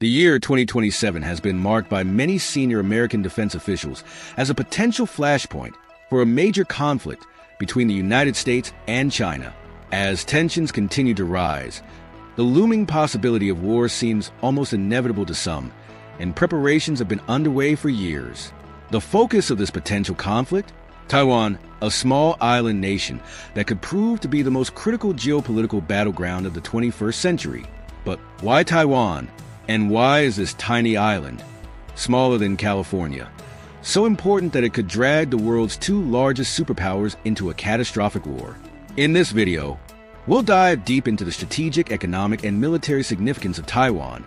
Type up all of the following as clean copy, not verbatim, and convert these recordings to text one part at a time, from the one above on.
The year 2027 has been marked by many senior American defense officials as a potential flashpoint for a major conflict between the United States and China. As tensions continue to rise, the looming possibility of war seems almost inevitable to some, and preparations have been underway for years. The focus of this potential conflict? Taiwan, a small island nation that could prove to be the most critical geopolitical battleground of the 21st century. But why Taiwan? And why is this tiny island, smaller than California, so important that it could drag the world's two largest superpowers into a catastrophic war? In this video, we'll dive deep into the strategic, economic, and military significance of Taiwan,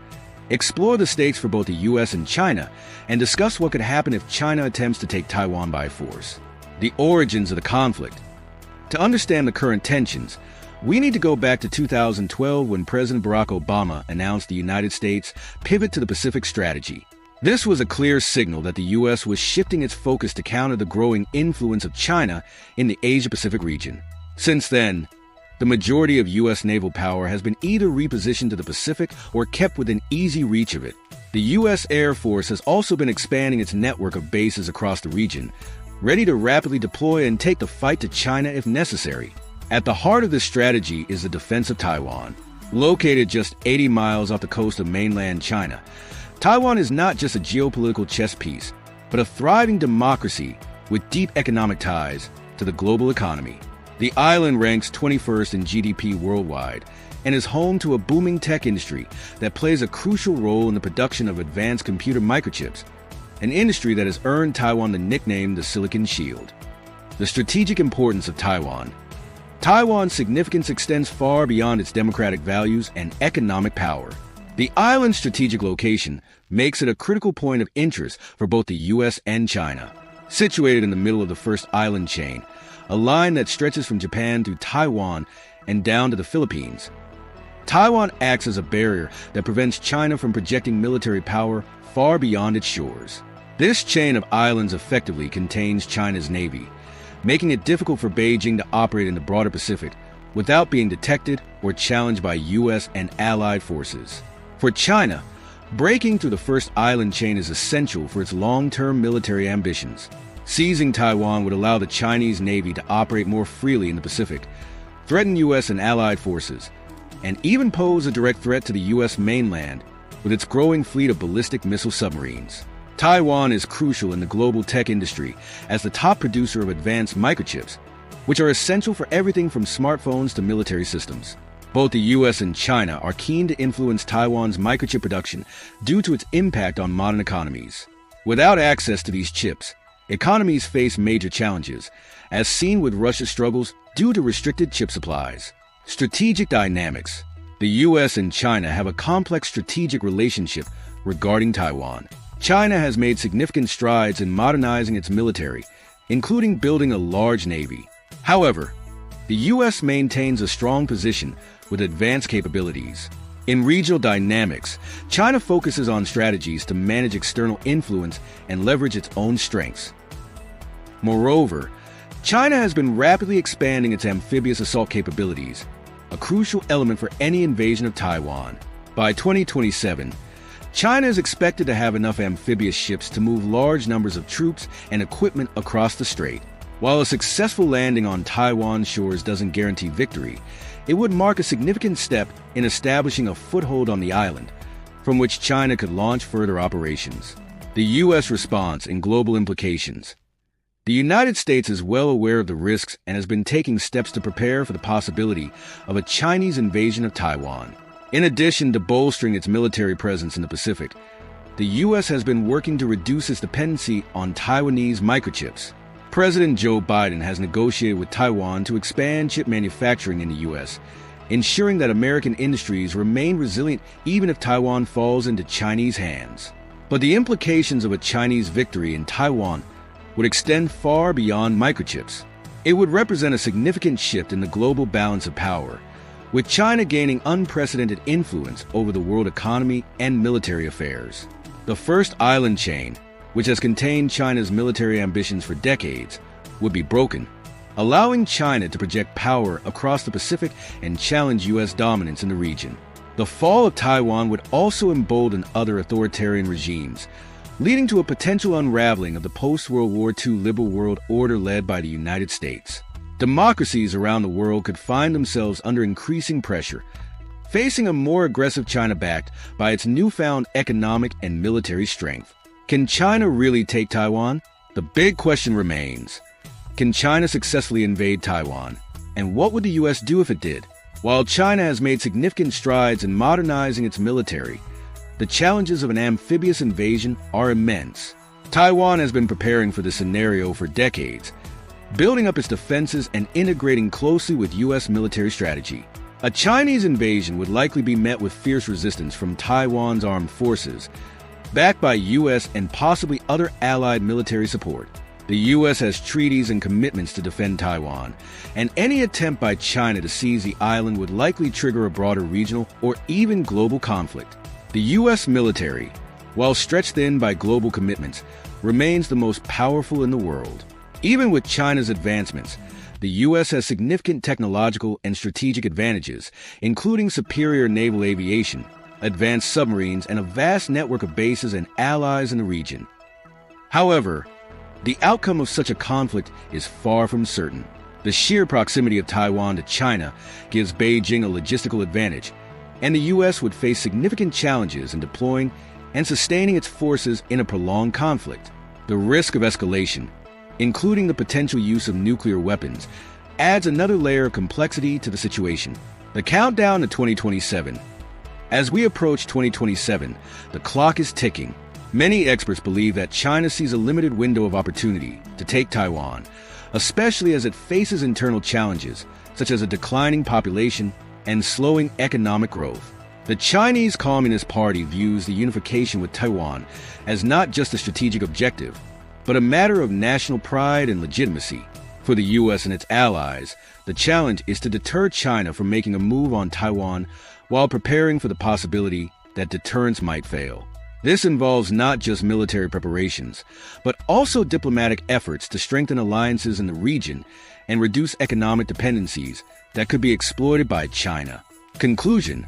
explore the stakes for both the US and China, and discuss what could happen if China attempts to take Taiwan by force. The origins of the conflict. To understand the current tensions, we need to go back to 2012 when President Barack Obama announced the United States' pivot to the Pacific strategy. This was a clear signal that the U.S. was shifting its focus to counter the growing influence of China in the Asia-Pacific region. Since then, the majority of U.S. naval power has been either repositioned to the Pacific or kept within easy reach of it. The U.S. Air Force has also been expanding its network of bases across the region, ready to rapidly deploy and take the fight to China if necessary. At the heart of this strategy is the defense of Taiwan. Located just 80 miles off the coast of mainland China, Taiwan is not just a geopolitical chess piece, but a thriving democracy with deep economic ties to the global economy. The island ranks 21st in GDP worldwide and is home to a booming tech industry that plays a crucial role in the production of advanced computer microchips, an industry that has earned Taiwan the nickname the Silicon Shield. The strategic importance of Taiwan. Taiwan's significance extends far beyond its democratic values and economic power. The island's strategic location makes it a critical point of interest for both the U.S. and China. Situated in the middle of the first island chain, a line that stretches from Japan through Taiwan and down to the Philippines, Taiwan acts as a barrier that prevents China from projecting military power far beyond its shores. This chain of islands effectively contains China's navy, making it difficult for Beijing to operate in the broader Pacific without being detected or challenged by U.S. and allied forces. For China, breaking through the first island chain is essential for its long-term military ambitions. Seizing Taiwan would allow the Chinese Navy to operate more freely in the Pacific, threaten U.S. and allied forces, and even pose a direct threat to the U.S. mainland with its growing fleet of ballistic missile submarines. Taiwan is crucial in the global tech industry as the top producer of advanced microchips, which are essential for everything from smartphones to military systems. Both the U.S. and China are keen to influence Taiwan's microchip production due to its impact on modern economies. Without access to these chips, economies face major challenges, as seen with Russia's struggles due to restricted chip supplies. Strategic dynamics. The U.S. and China have a complex strategic relationship regarding Taiwan. China has made significant strides in modernizing its military, including building a large navy. However, the U.S. maintains a strong position with advanced capabilities. In regional dynamics, China focuses on strategies to manage external influence and leverage its own strengths. Moreover, China has been rapidly expanding its amphibious assault capabilities, a crucial element for any invasion of Taiwan. By 2027, China is expected to have enough amphibious ships to move large numbers of troops and equipment across the strait. While a successful landing on Taiwan's shores doesn't guarantee victory, it would mark a significant step in establishing a foothold on the island, from which China could launch further operations. The U.S. response and global implications. The United States is well aware of the risks and has been taking steps to prepare for the possibility of a Chinese invasion of Taiwan. In addition to bolstering its military presence in the Pacific, the U.S. has been working to reduce its dependency on Taiwanese microchips. President Joe Biden has negotiated with Taiwan to expand chip manufacturing in the U.S., ensuring that American industries remain resilient even if Taiwan falls into Chinese hands. But the implications of a Chinese victory in Taiwan would extend far beyond microchips. It would represent a significant shift in the global balance of power, with China gaining unprecedented influence over the world economy and military affairs. The first island chain, which has contained China's military ambitions for decades, would be broken, allowing China to project power across the Pacific and challenge U.S. dominance in the region. The fall of Taiwan would also embolden other authoritarian regimes, leading to a potential unraveling of the post-World War II liberal world order led by the United States. Democracies around the world could find themselves under increasing pressure, facing a more aggressive China backed by its newfound economic and military strength. Can China really take Taiwan? The big question remains. Can China successfully invade Taiwan? And what would the U.S. do if it did? While China has made significant strides in modernizing its military, the challenges of an amphibious invasion are immense. Taiwan has been preparing for this scenario for decades, building up its defenses and integrating closely with U.S. military strategy. A Chinese invasion would likely be met with fierce resistance from Taiwan's armed forces, backed by U.S. and possibly other allied military support. The U.S. has treaties and commitments to defend Taiwan, and any attempt by China to seize the island would likely trigger a broader regional or even global conflict. The U.S. military, while stretched thin by global commitments, remains the most powerful in the world. Even with China's advancements, the U.S. has significant technological and strategic advantages, including superior naval aviation, advanced submarines, and a vast network of bases and allies in the region. However, the outcome of such a conflict is far from certain. The sheer proximity of Taiwan to China gives Beijing a logistical advantage, and the U.S. would face significant challenges in deploying and sustaining its forces in a prolonged conflict. The risk of escalation, including the potential use of nuclear weapons, adds another layer of complexity to the situation. The countdown to 2027. As we approach 2027, the clock is ticking. Many experts believe that China sees a limited window of opportunity to take Taiwan, especially as it faces internal challenges, such as a declining population and slowing economic growth. The Chinese Communist Party views the unification with Taiwan as not just a strategic objective, but a matter of national pride and legitimacy. For the U.S. and its allies, the challenge is to deter China from making a move on Taiwan while preparing for the possibility that deterrence might fail. This involves not just military preparations, but also diplomatic efforts to strengthen alliances in the region and reduce economic dependencies that could be exploited by China. Conclusion: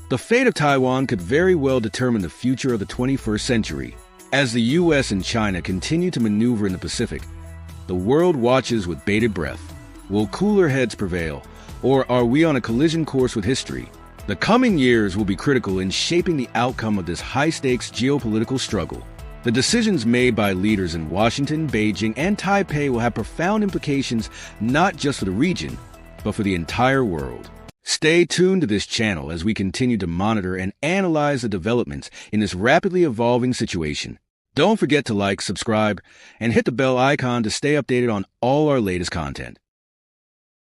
the fate of Taiwan could very well determine the future of the 21st century. As the U.S. and China continue to maneuver in the Pacific, the world watches with bated breath. Will cooler heads prevail, or are we on a collision course with history? The coming years will be critical in shaping the outcome of this high-stakes geopolitical struggle. The decisions made by leaders in Washington, Beijing, and Taipei will have profound implications not just for the region, but for the entire world. Stay tuned to this channel as we continue to monitor and analyze the developments in this rapidly evolving situation. Don't forget to like, subscribe, and hit the bell icon to stay updated on all our latest content.